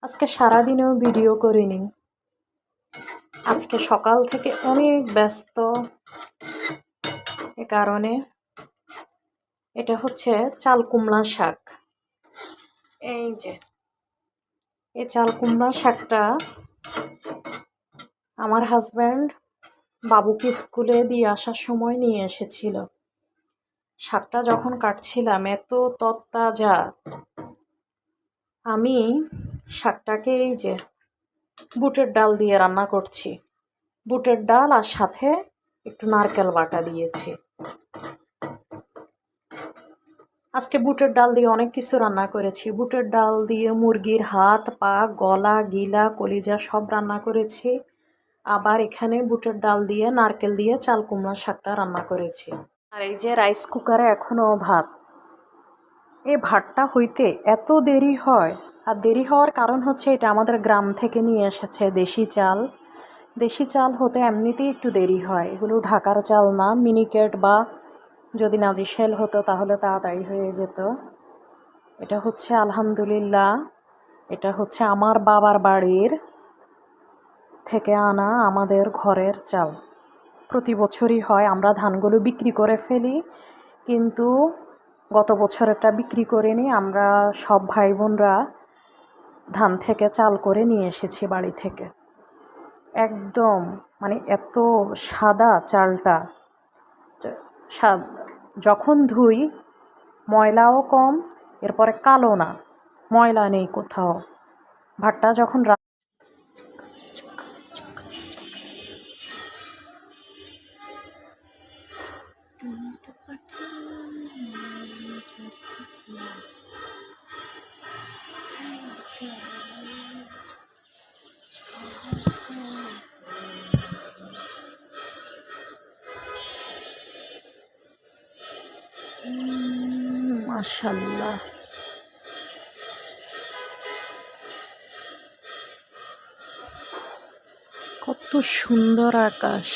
আজকে সারাদিনেও ভিডিও করিনি। আজকে সকাল থেকে অনেক ব্যস্ত, এ কারণে। এটা হচ্ছে চাল কুমড়া শাক। এই যে এই চাল কুমড়া শাকটা আমার হাজব্যান্ড বাবুকে স্কুলে দিয়ে আসার সময় নিয়ে এসেছিল। শাকটা যখন কাটছিলাম এত তরতাজা, আমি শাকটাকে এই যে বুটের ডাল দিয়ে রান্না করছি। বুটের ডাল আর সাথে একটু নারকেল বাটা দিয়েছি। আজকে বুটের ডাল দিয়ে অনেক কিছু রান্না করেছি। বুটের ডাল দিয়ে মুরগির হাত, পা, গলা, গিলা, কলিজা সব রান্না করেছি। আবার এখানে বুটের ডাল দিয়ে নারকেল দিয়ে চাল কুমড়া শাকটা রান্না করেছি। আর এই যে রাইস কুকারে এখনও ভাত। এই ভাতটা হইতে এত দেরি হয়, আর দেরি হওয়ার কারণ হচ্ছে এটা আমাদের গ্রাম থেকে নিয়ে এসেছে দেশি চাল। দেশি চাল হতে এমনিতেই একটু দেরি হয়। এগুলো ঢাকার চাল না, মিনিকেট বা যদি নাজিরশাইল হতো তাহলে তাড়াতাড়ি হয়ে যেত। এটা হচ্ছে আলহামদুলিল্লাহ, এটা হচ্ছে আমার বাবার বাড়ির থেকে আনা আমাদের ঘরের চাল। প্রতি বছরই হয়, আমরা ধানগুলো বিক্রি করে ফেলি, কিন্তু গত বছরেরটা বিক্রি করিনি। আমরা সব ভাই বোনরা ধান থেকে চাল করে নিয়ে এসেছি বাড়ি থেকে। একদম মানে এত সাদা চালটা, যখন ধুই ময়লাও কম, এরপরে কালো না, ময়লা নেই কোথাও। ভাতটা যখন মাশাআল্লাহ, কত সুন্দর আকাশ।